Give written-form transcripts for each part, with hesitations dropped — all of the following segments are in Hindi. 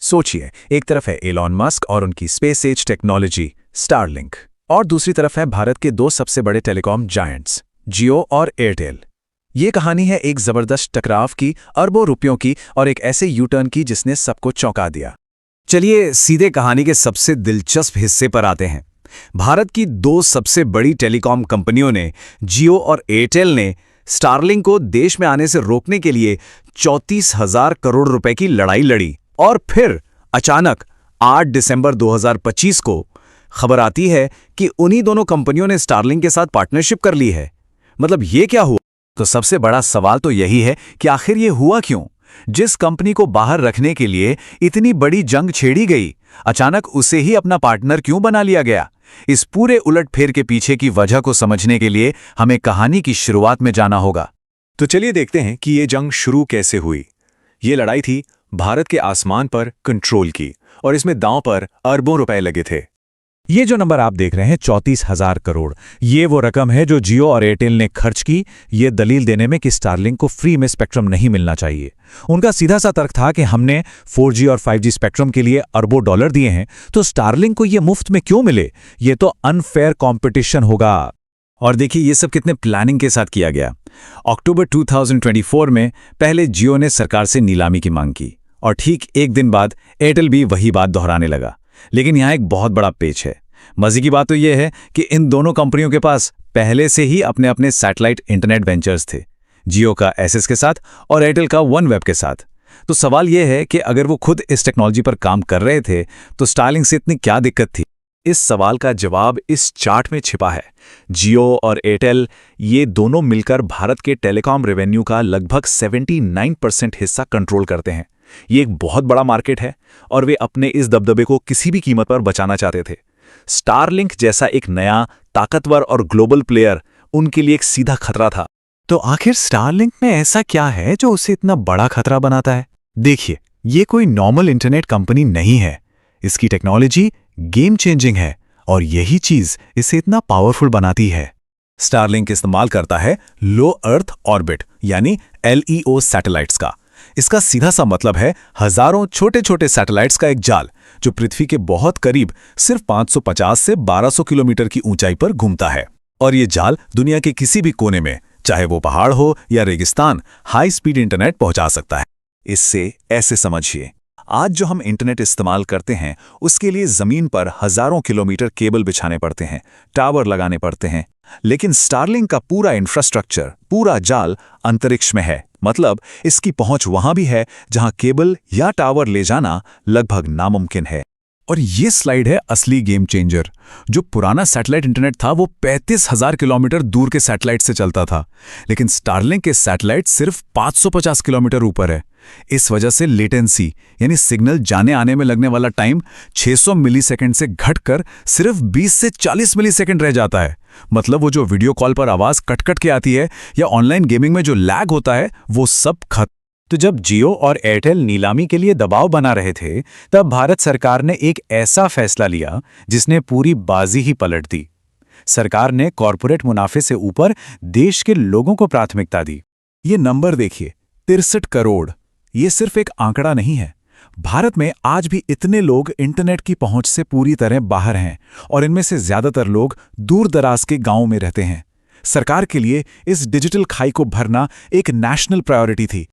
सोचिए, एक तरफ है एलॉन मस्क और उनकी स्पेस एज टेक्नोलॉजी स्टारलिंक, और दूसरी तरफ है भारत के दो सबसे बड़े टेलीकॉम जायंट्स जियो और एयरटेल। ये कहानी है एक जबरदस्त टकराव की, अरबों रुपयों की, और एक ऐसे यू टर्न की जिसने सबको चौंका दिया। चलिए सीधे कहानी के सबसे दिलचस्प हिस्से पर आते हैं। भारत की दो सबसे बड़ी टेलीकॉम कंपनियों ने, जियो और एयरटेल ने, स्टारलिंक को देश में आने से रोकने के लिए 34,000 करोड़ रुपए की लड़ाई लड़ी। और फिर अचानक 8 दिसंबर 2025 को खबर आती है कि उन्हीं दोनों कंपनियों ने स्टारलिंक के साथ पार्टनरशिप कर ली है। मतलब ये क्या हुआ? तो सबसे बड़ा सवाल तो यही है कि आखिर ये हुआ क्यों? जिस कंपनी को बाहर रखने के लिए इतनी बड़ी जंग छेड़ी गई, अचानक उसे ही अपना पार्टनर क्यों बना लिया गया? इस पूरे उलटफेर के पीछे की वजह को समझने के लिए हमें कहानी की शुरुआत में जाना होगा। तो चलिए देखते हैं कि ये जंग शुरू कैसे हुई। ये लड़ाई थी भारत के आसमान पर कंट्रोल की, और इसमें दांव पर अरबों रुपए लगे थे। ये जो नंबर आप देख रहे हैं 34,000 करोड़, ये वो रकम है जो जियो और एयरटेल ने खर्च की, ये दलील देने में कि स्टारलिंक को फ्री में स्पेक्ट्रम नहीं मिलना चाहिए। उनका सीधा सा तर्क था कि हमने 4G और 5G स्पेक्ट्रम के लिए अरबों डॉलर दिए हैं, तो स्टारलिंक को ये मुफ्त में क्यों मिले? ये तो अनफेयर कंपटीशन होगा। और देखिए ये सब कितने प्लानिंग के साथ किया गया। अक्टूबर 2024 में पहले जियो ने सरकार से नीलामी की मांग की, और ठीक एक दिन बाद एयरटेल भी वही बात दोहराने लगा। लेकिन यहाँ एक बहुत बड़ा पेच है। मजे की बात तो यह है कि इन दोनों कंपनियों के पास पहले से ही अपने अपने सैटेलाइट इंटरनेट वेंचर्स थे, जियो का एसएस के साथ और एयरटेल का OneWeb के साथ। तो सवाल यह है कि अगर वो खुद इस टेक्नोलॉजी पर काम कर रहे थे तो स्टारलिंक से इतनी क्या दिक्कत थी? इस सवाल का जवाब इस चार्ट में छिपा है। जियो और एयरटेल, ये दोनों मिलकर भारत के टेलीकॉम रेवेन्यू का लगभग 79% हिस्सा कंट्रोल करते हैं। ये एक बहुत बड़ा मार्केट है, और वे अपने इस दबदबे को किसी भी कीमत पर बचाना चाहते थे। स्टारलिंक जैसा एक नया, ताकतवर और ग्लोबल प्लेयर उनके लिए एक सीधा खतरा था। तो आखिर स्टारलिंक में ऐसा क्या है जो उसे इतना बड़ा खतरा बनाता है? देखिए, ये कोई नॉर्मल इंटरनेट कंपनी नहीं है। इसकी टेक्नोलॉजी गेम चेंजिंग है, और यही चीज इसे इतना पावरफुल बनाती है। स्टारलिंक इस्तेमाल करता है लो अर्थ ऑर्बिट यानी LEO सैटेलाइट्स का। इसका सीधा सा मतलब है हजारों छोटे छोटे सैटेलाइट्स का एक जाल, जो पृथ्वी के बहुत करीब सिर्फ 550 से 1200 किलोमीटर की ऊंचाई पर घूमता है। और ये जाल दुनिया के किसी भी कोने में, चाहे वो पहाड़ हो या रेगिस्तान, हाई स्पीड इंटरनेट पहुंचा सकता है। इससे ऐसे समझिए, आज जो हम इंटरनेट इस्तेमाल करते हैं उसके लिए जमीन पर हजारों किलोमीटर केबल बिछाने पड़ते हैं, टावर लगाने पड़ते हैं। लेकिन स्टारलिंक का पूरा इंफ्रास्ट्रक्चर, पूरा जाल अंतरिक्ष में है। मतलब इसकी पहुंच वहां भी है जहां केबल या टावर ले जाना लगभग नामुमकिन है। और ये स्लाइड है असली गेम चेंजर। जो पुराना सैटेलाइट इंटरनेट था वो 35,000 किलोमीटर दूर के सैटेलाइट से चलता था, लेकिन स्टारलिंक के सैटेलाइट सिर्फ 550 किलोमीटर ऊपर है। इस वजह से लेटेंसी यानी सिग्नल जाने आने में लगने वाला टाइम 600 मिलीसेकंड से घटकर सिर्फ 20 से 40 मिलीसेकंड रह जाता है। मतलब वो जो वीडियो कॉल पर आवाज कट कट के आती है या ऑनलाइन गेमिंग में जो लैग होता है, वो सब खत्म। तो जब जियो और एयरटेल नीलामी के लिए दबाव बना रहे थे, तब भारत सरकार ने एक ऐसा फैसला लिया जिसने पूरी बाजी ही पलट दी। सरकार ने कॉरपोरेट मुनाफे से ऊपर देश के लोगों को प्राथमिकता दी। ये नंबर देखिए, 63 करोड़। ये सिर्फ एक आंकड़ा नहीं है। भारत में आज भी इतने लोग इंटरनेट की पहुंच से पूरी तरह बाहर हैं, और इनमें से ज्यादातर लोग दूर दराज के गांवों में रहते हैं। सरकार के लिए इस डिजिटल खाई को भरना एक नेशनल प्रायोरिटी थी।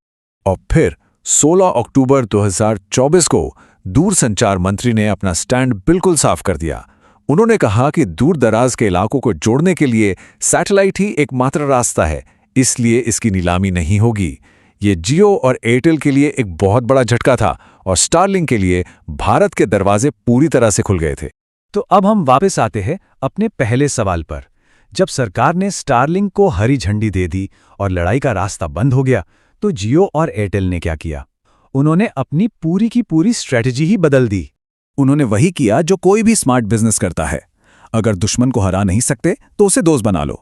और फिर 16 अक्टूबर 2024 को दूरसंचार मंत्री ने अपना स्टैंड बिल्कुल साफ कर दिया। उन्होंने कहा कि दूर दराज के इलाकों को जोड़ने के लिए सैटेलाइट ही एकमात्र रास्ता है, इसलिए इसकी नीलामी नहीं होगी। ये जियो और एयरटेल के लिए एक बहुत बड़ा झटका था, और स्टारलिंक के लिए भारत के दरवाजे पूरी तरह से खुल गए थे। तो अब हम वापस आते हैं अपने पहले सवाल पर। जब सरकार ने स्टारलिंक को हरी झंडी दे दी और लड़ाई का रास्ता बंद हो गया, तो जियो और एयरटेल ने क्या किया? उन्होंने अपनी पूरी की पूरी स्ट्रेटजी ही बदल दी। उन्होंने वही किया जो कोई भी स्मार्ट बिजनेस करता है। अगर दुश्मन को हरा नहीं सकते तो उसे दोस्त बना लो।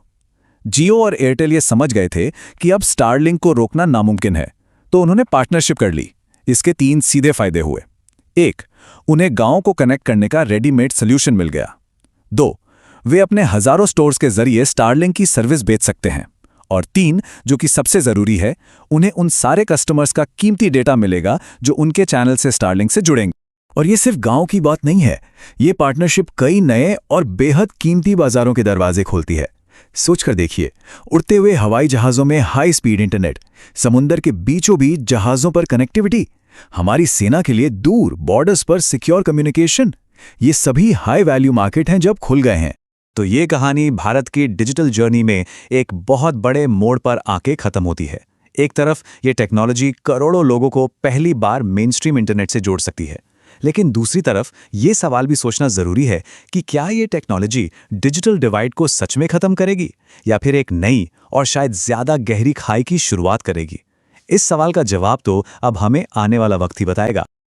जियो और एयरटेल ये समझ गए थे कि अब स्टारलिंक को रोकना नामुमकिन है, तो उन्होंने पार्टनरशिप कर ली। इसके 3 सीधे फायदे हुए। 1, उन्हें गांव को कनेक्ट करने का रेडीमेड सोल्यूशन मिल गया। 2, वे अपने हजारों स्टोर्स के जरिए स्टारलिंक की सर्विस बेच सकते हैं। और 3, जो कि सबसे जरूरी है, उन्हें उन सारे कस्टमर्स का कीमती डेटा मिलेगा जो उनके चैनल से स्टारलिंक से जुड़ेंगे। और ये सिर्फ गांव की बात नहीं है, ये पार्टनरशिप कई नए और बेहद कीमती बाजारों के दरवाजे खोलती है। सोचकर देखिए, उड़ते हुए हवाई जहाज़ों में हाई स्पीड इंटरनेट, समुंदर के बीचों बीच जहाज़ों पर कनेक्टिविटी, हमारी सेना के लिए दूर बॉर्डर्स पर सिक्योर कम्युनिकेशन, ये सभी हाई वैल्यू मार्केट हैं जब खुल गए हैं। तो ये कहानी भारत की डिजिटल जर्नी में एक बहुत बड़े मोड़ पर आके खत्म होती है। एक तरफ ये टेक्नोलॉजी करोड़ों लोगों को पहली बार मेनस्ट्रीम इंटरनेट से जोड़ सकती है, लेकिन दूसरी तरफ ये सवाल भी सोचना जरूरी है कि क्या ये टेक्नोलॉजी डिजिटल डिवाइड को सच में खत्म करेगी या फिर एक नई और शायद ज्यादा गहरी खाई की शुरुआत करेगी। इस सवाल का जवाब तो अब हमें आने वाला वक्त ही बताएगा।